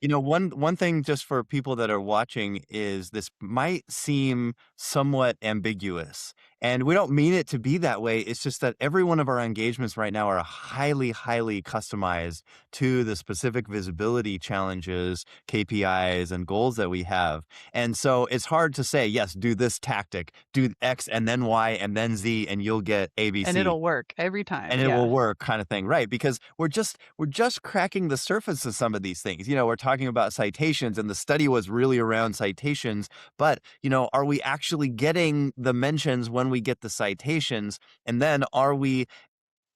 One thing just for people that are watching is this might seem somewhat ambiguous, and we don't mean it to be that way. It's just that every one of our engagements right now are highly, highly customized to the specific visibility challenges, KPIs, and goals that we have. And so it's hard to say, yes, do this tactic, do X and then Y and then Z, and you'll get And ABC it'll work every time. and it Yeah. will work kind of thing, right? Because we're just cracking the surface of some of these things. We're talking about citations, and the study was really around citations, but are we actually getting the mentions when we get the citations? And then are we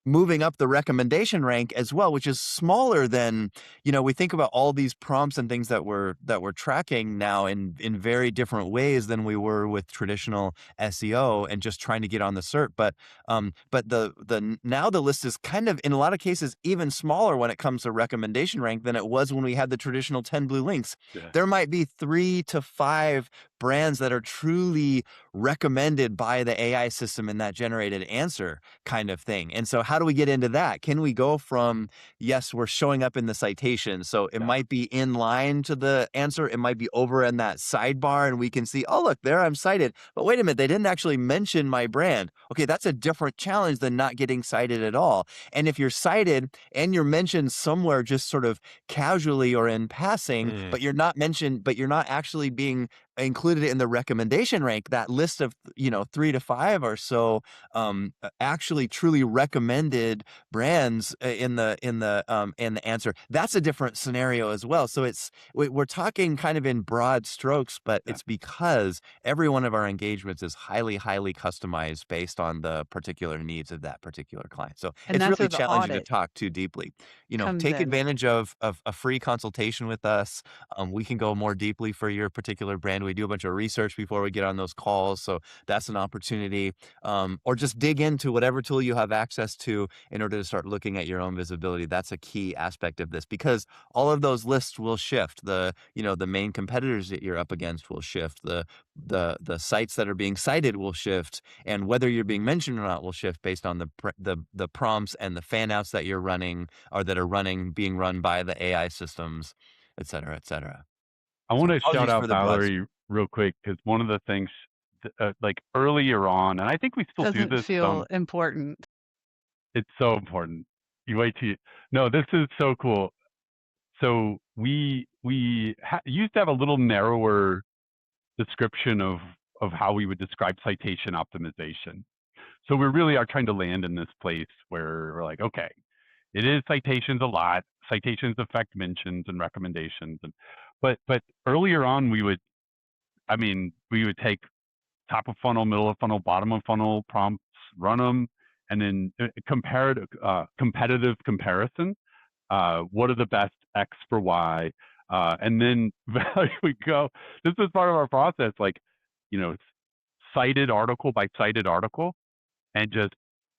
moving up the recommendation rank as well, which is smaller than, we think about all these prompts and things that we're tracking now in very different ways than we were with traditional SEO and just trying to get on the cert. But the now the list is kind of in a lot of cases even smaller when it comes to recommendation rank than it was when we had the traditional 10 blue links. Yeah. There might be 3 to 5 brands that are truly recommended by the AI system in that generated answer kind of thing. And so how do we get into that? Can we go from, yes, we're showing up in the citation, so it Yeah. might be in line to the answer, it might be over in that sidebar, and we can see, oh, look, there I'm cited. But wait a minute, they didn't actually mention my brand. Okay, that's a different challenge than not getting cited at all. And if you're cited and you're mentioned somewhere just sort of casually or in passing, but you're not mentioned, but you're not actually being included in the recommendation rank, that list of 3 to 5 or so actually truly recommended brands in the answer. That's a different scenario as well. So we're talking kind of in broad strokes, but Yeah. it's because every one of our engagements is highly, highly customized based on the particular needs of that particular client. So And it's that's really where the challenging to audit talk too deeply. comes Take in. advantage of a free consultation with us. We can go more deeply for your particular brand. We do a bunch of research before we get on those calls, so that's an opportunity. Or just dig into whatever tool you have access to in order to start looking at your own visibility. That's a key aspect of this because all of those lists will shift. The main competitors that you're up against will shift. The sites that are being cited will shift, and whether you're being mentioned or not will shift based on the prompts and the fan outs that you're running or that are being run by the AI systems, et cetera, et cetera. I So want to shout apologies out for the broad. Valerie real quick because one of the things, like earlier on, and I think we still do Doesn't this. feel important. It's so important. You wait till no, this is so cool. So we used to have a little narrower description of how we would describe citation optimization. So we really are trying to land in this place where we're like, okay, it is citations a lot. Citations affect mentions and recommendations, but earlier on we would take top of funnel, middle of funnel, bottom of funnel prompts, run them, and then competitive comparison. What are the best X for Y? And then we go. This is part of our process, like, cited article by cited article, and just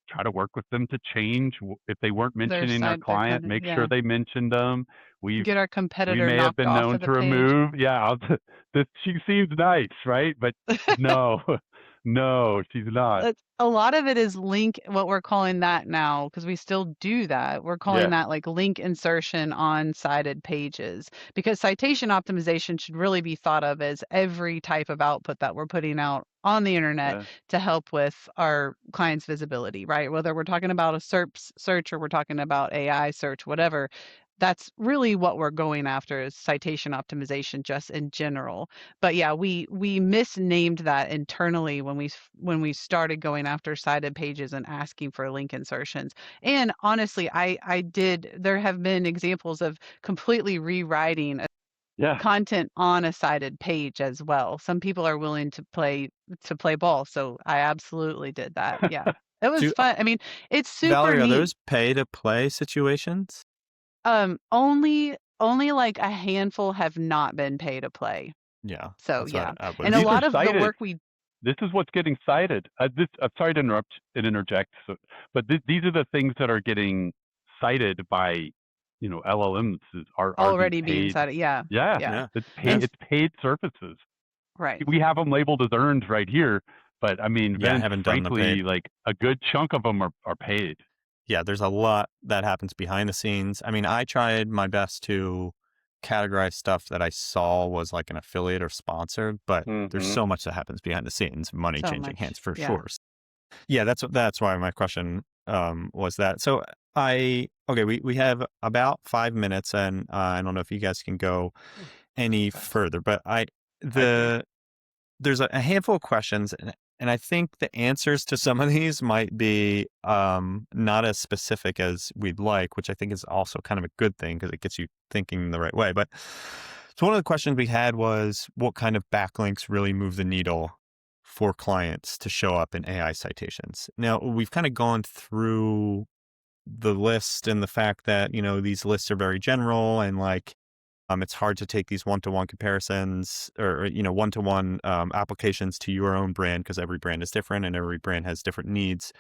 try to work with them to change. If they weren't mentioning our Their client, content, make sure yeah. they mentioned them. We Get our competitor may have knocked been off known of the to page. remove. Yeah, she seems nice, right? But no, no, she's not. A lot of it is link, what we're calling that now, because we still do that. We're calling Yeah, that like link insertion on cited pages, because citation optimization should really be thought of as every type of output that we're putting out on the internet yeah, to help with our clients' visibility, right? Whether we're talking about a SERP search or we're talking about AI search, whatever. That's really what we're going after is citation optimization just in general. But yeah, we misnamed that internally when we started going after cited pages and asking for link insertions. And honestly, I did there have been examples of completely rewriting yeah. content on a cited page as well. Some people are willing to play ball, so I absolutely did that. Yeah. It was Do fun. I mean, it's super Valerie, are neat. those pay to play situations? Only like a handful have not been pay to play. Yeah, So that's what yeah. I And a These was. are lot of the cited. work we This is what's getting cited. I'm sorry to interrupt and interject, but these are the things that are getting cited by, LLMs. Are these already being paid? cited. Yeah. Yeah, Yeah. Yeah, it's yeah, paid. It's paid services. Right. We have them labeled as earned right here, but I mean, yeah. I Vince, haven't done the frankly, paid. like a good chunk of them are paid. Yeah, there's a lot that happens behind the scenes. I mean, I tried my best to categorize stuff that I saw was like an affiliate or sponsored, but there's Mm-hmm. so much that happens behind the scenes, money So changing hands much. for Yeah. sure. Yeah, that's why my question was that. So okay, we have about 5 minutes, and I don't know if you guys can go any further, but I can. there's a handful of questions, and I think the answers to some of these might be not as specific as we'd like, which I think is also kind of a good thing because it gets you thinking the right way. But so one of the questions we had was, what kind of backlinks really move the needle for clients to show up in AI citations? Now, we've kind of gone through the list and the fact that, these lists are very general and like, it's hard to take these one-to-one comparisons or, one-to-one applications to your own brand because every brand is different and every brand has different needs.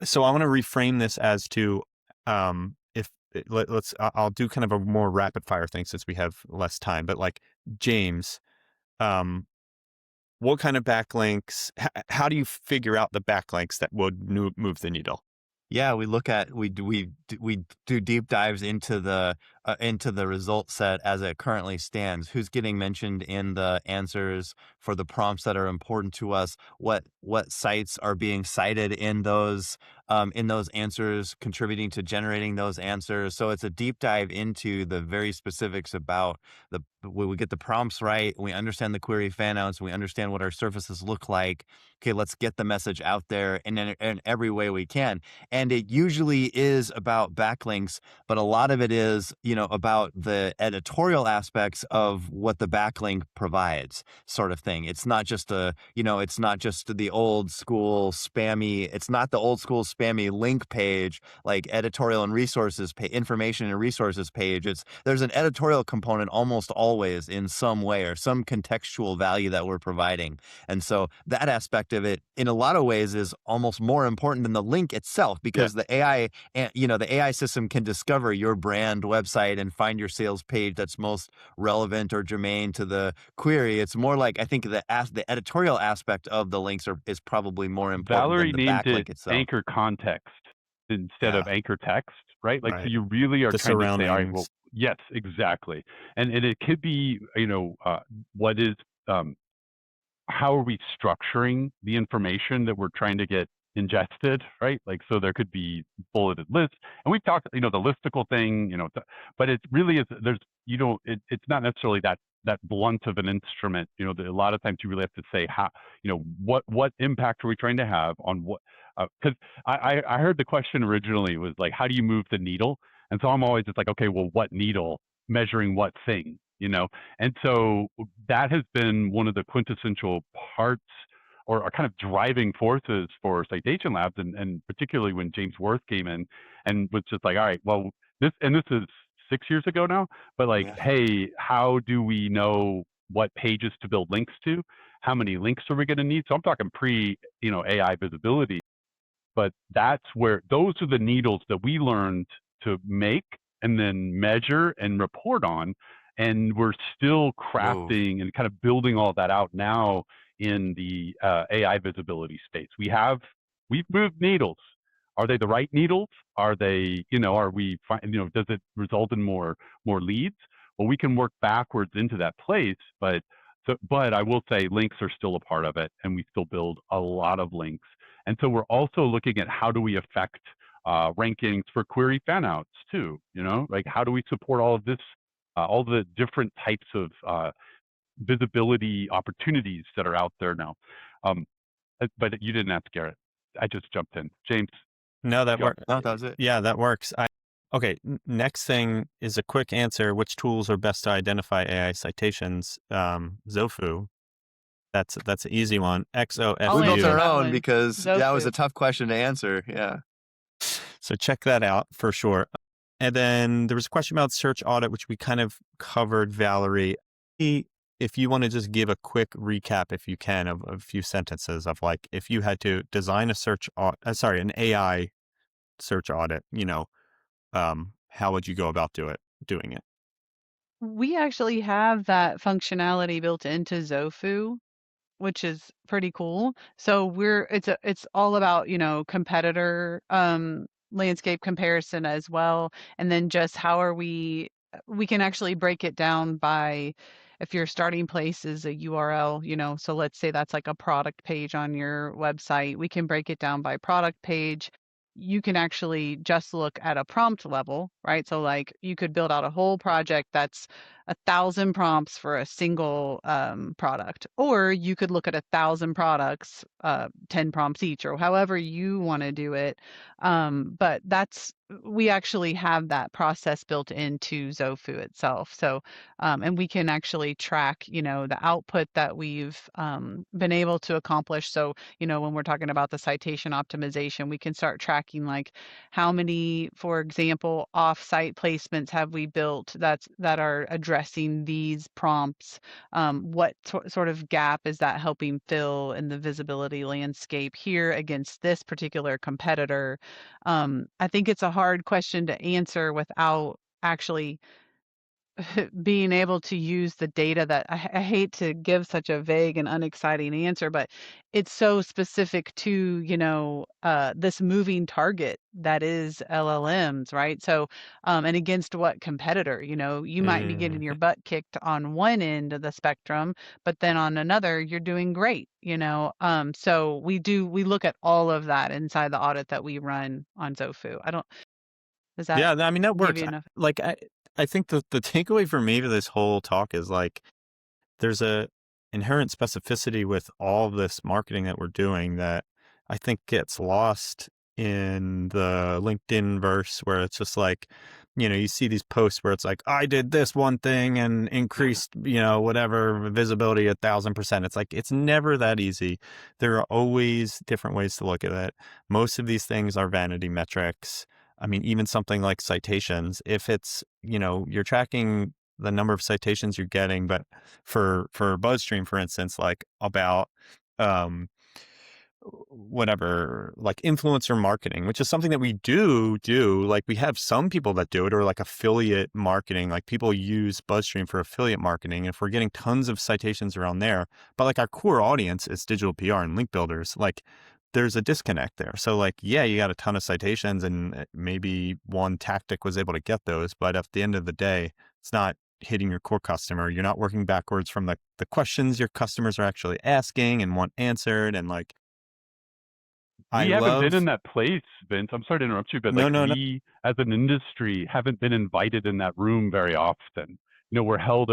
So I want to reframe this as to if let's I'll do kind of a more rapid fire thing since we have less time. But like James, um, what kind of backlinks? How do you figure out the backlinks that would move the needle? Yeah, we do deep dives into the result set as it currently stands. Who's getting mentioned in the answers for the prompts that are important to us? What sites are being cited in those answers, contributing to generating those answers? So it's a deep dive into the very specifics about when we get the prompts right, we understand the query fanouts, we understand what our surfaces look like. Okay, let's get the message out there in every way we can. And it usually is about backlinks, but a lot of it is, about the editorial aspects of what the backlink provides, sort of thing. It's not just it's not just the old school spammy, it's not the old school spammy link page, like editorial and resources information and resources page. There's an editorial component almost always in some way or some contextual value that we're providing. And so that aspect of it in a lot of ways is almost more important than the link itself, Yeah. because the AI and the AI system can discover your brand website and find your sales page that's most relevant or germane to the query. It's more like, I think the editorial aspect of the links is probably more important than Valerie the named it backlink itself. anchor context instead Yeah. of anchor text, right? Like, so Right. you really are The trying to say, all right, well, surroundings. yes, exactly. And it could be, what is, how are we structuring the information that we're trying to get ingested, right? Like, so there could be bulleted lists, and we've talked, the listicle thing, but it really is, it's not necessarily that blunt of an instrument. A lot of times you really have to say how, what impact are we trying to have on what, because I heard the question originally was like, how do you move the needle? And so I'm always just like, okay, well, what needle measuring what thing, And so that has been one of the quintessential parts or kind of driving forces for Citation Labs, and particularly when James Wirth came in and was just like, all right, well, this is 6 years ago now, but like, Yeah. hey, how do we know what pages to build links to? How many links are we going to need? So I'm talking AI visibility. but those are the needles that we learned to make and then measure and report on. And we're still Whoa. crafting and kind of building all that out now in the AI visibility space. We've moved needles. Are they the right needles? Are they, does it result in more leads? Well, we can work backwards into that place, but I will say links are still a part of it, and we still build a lot of links. And so we're also looking at how do we affect rankings for query fanouts too, like how do we support all of this, all the different types of visibility opportunities that are out there now. But you didn't ask Garrett. I just jumped in. James. No, that works. No, that was it. Yeah, that works. Okay, next thing is a quick answer. Which tools are best to identify AI citations? Xofu. That's an easy one. I'll We built answer our that own one. because that was Xofu. a tough question to answer. Yeah. So check that out for sure. And then there was a question about search audit, which we kind of covered, Valerie. If you want to just give a quick recap, if you can, of a few sentences of like, if you had to design an AI search audit, how would you go about doing it? We actually have that functionality built into Xofu, which is pretty cool. So it's all about, competitor landscape comparison as well. And then just how are we can actually break it down by if your starting place is a URL, so let's say that's like a product page on your website, we can break it down by product page. You can actually just look at a prompt level, right? So like you could build out a whole project that's 1,000 prompts for a single product, or you could look at 1,000 products, 10 prompts each, or however you want to do it. But we actually have that process built into Xofu itself. So, and we can actually track, the output that we've been able to accomplish. So, when we're talking about the citation optimization, we can start tracking like how many, for example, off-site placements have we built that are addressing these prompts? What sort of gap is that helping fill in the visibility landscape here against this particular competitor? I think it's a hard question to answer without actually being able to use the data that I hate to give such a vague and unexciting answer, but it's so specific to, this moving target that is LLMs, right? So, and against what competitor, you might be getting your butt kicked on one end of the spectrum, but then on another, you're doing great, So we look at all of that inside the audit that we run on Xofu. Does that Yeah, I mean, that give works. you enough? Like, I think the takeaway for me to this whole talk is like, there's a inherent specificity with all of this marketing that we're doing that I think gets lost in the LinkedIn verse, where it's just like, you see these posts where it's like, I did this one thing and increased, whatever visibility 1,000%. It's like, it's never that easy. There are always different ways to look at it. Most of these things are vanity metrics. I mean, even something like citations, if it's, you're tracking the number of citations you're getting, but for BuzzStream, for instance, like about whatever, like influencer marketing, which is something that we do. Like we have some people that do it, or like affiliate marketing, like people use BuzzStream for affiliate marketing. If we're getting tons of citations around there, but like our core audience is digital PR and link builders, like there's a disconnect there. So like, yeah, you got a ton of citations and maybe one tactic was able to get those, but at the end of the day, it's not hitting your core customer. You're not working backwards from the questions your customers are actually asking and want answered. And like, We haven't been in that place, Vince. I'm sorry to interrupt you, but No. we as an industry haven't been invited in that room very often. We were held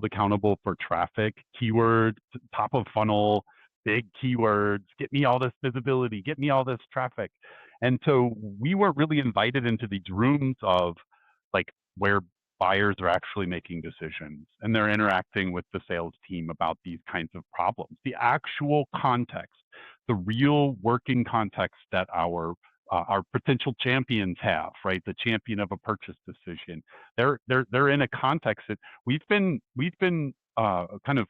accountable for traffic, keywords, top of funnel, big keywords, get me all this visibility, get me all this traffic. And so we weren't really invited into these rooms of like where buyers are actually making decisions and they're interacting with the sales team about these kinds of problems. The actual context, the real working context that our potential champions have, right? The champion of a purchase decision. They're in a context that we've been kind of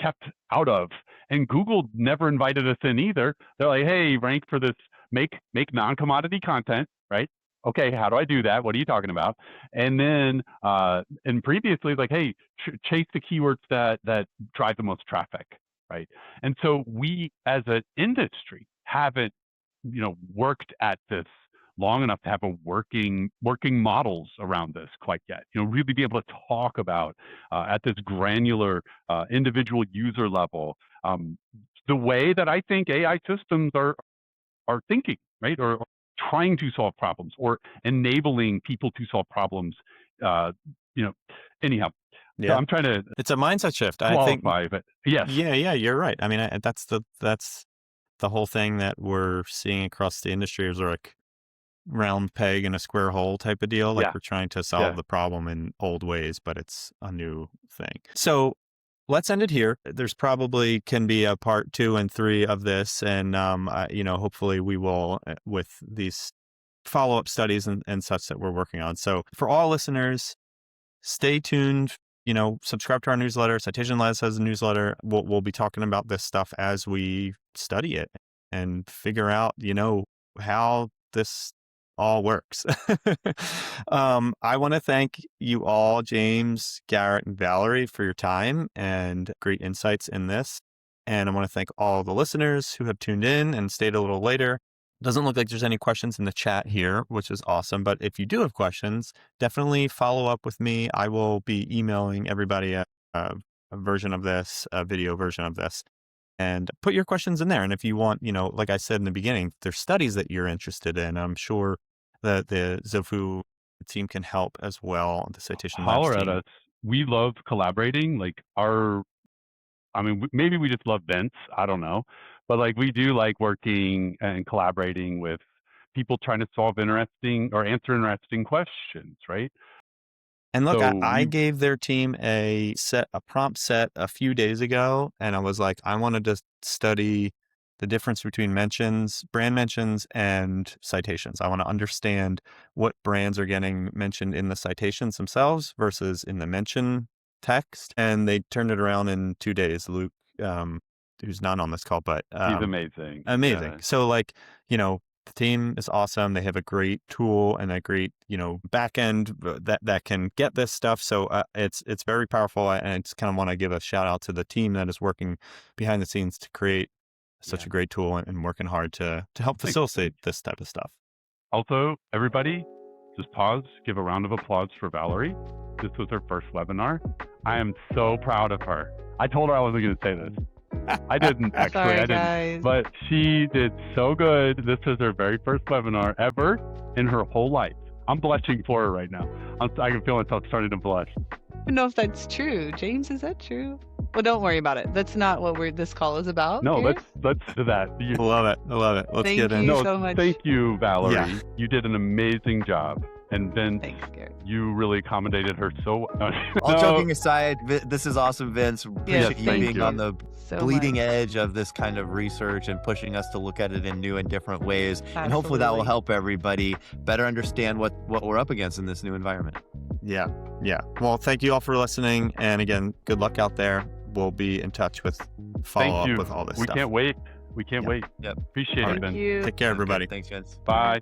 kept out of, and Google never invited us in either. They're like, hey, rank for this make non-commodity content, right? Okay, how do I do that? What are you talking about? And then, and previously, like, hey, chase the keywords that drive the most traffic, right? And so we, as an industry, haven't, worked at this long enough to have a working models around this quite yet. Really be able to talk about at this granular individual user level the way that I think AI systems are thinking, right? Or trying to solve problems or enabling people to solve problems. Anyhow, so Yeah. I'm trying to It's a mindset shift. I think. qualify, but yes, Yeah, you're right. I mean, that's the whole thing that we're seeing across the industry is like round peg in a square hole type of deal. Like yeah, we're trying to solve yeah. the problem in old ways, but it's a new thing. So let's end it here. There's probably can be a part 2 and 3 of this. And, hopefully we will with these follow-up studies and such that we're working on. So for all listeners, stay tuned. Subscribe to our newsletter. Citation Labs has a newsletter. We'll be talking about this stuff as we study it and figure out, how this all works. I want to thank you all, James, Garrett, and Valerie, for your time and great insights in this. And I want to thank all the listeners who have tuned in and stayed a little later. Doesn't look like there's any questions in the chat here, which is awesome. But if you do have questions, definitely follow up with me. I will be emailing everybody a version of this, a video version of this, and put your questions in there. And if you want, like I said in the beginning, there's studies that you're interested in. I'm sure that the Xofu team can help as well. The Citation Labs Holler at team. us. We love collaborating. Like maybe we just love vents. I don't know. But like we do like working and collaborating with people trying to solve interesting or answer interesting questions, right? And look, So I gave their team a prompt set a few days ago, and I was like, I wanted to study the difference between brand mentions and citations. I want to understand what brands are getting mentioned in the citations themselves versus in the mention text. And they turned it around in 2 days. Luke, who's not on this call, but he's amazing. amazing. Yeah. So the team is awesome. They have a great tool and a great, back end that can get this stuff. So it's very powerful. And I just kind of want to give a shout out to the team that is working behind the scenes to create such a great tool and working hard to help facilitate this type of stuff. Also, everybody, just pause, give a round of applause for Valerie. This was her first webinar. I am so proud of her. I told her I wasn't going to say this. I didn't actually. Sorry, I didn't. guys. But she did so good. This was her very first webinar ever in her whole life. I'm blushing for her right now. I can feel myself starting to blush. I don't know if that's true. James, is that true? Well, don't worry about it. That's not what this call is about. No, here. let's do that. I love it. Let's Thank get in. you No, so much. thank you, Valerie. Yeah. You did an amazing job. And then Thanks, Garrett. you really accommodated her so All joking aside, this is awesome, Vince. Appreciate you thank being you. on the So bleeding much. edge of this kind of research and pushing us to look at it in new and different ways. And hopefully that will Absolutely. help everybody better understand what we're up against in this new environment. Yeah. Well, thank you all for listening. And again, good luck out there. We'll be in touch with follow Thank up you. with all this We stuff. can't wait. We can't wait. Yep. Appreciate All it, right. Ben. Thank you. Take care, everybody. Thanks, guys. Bye.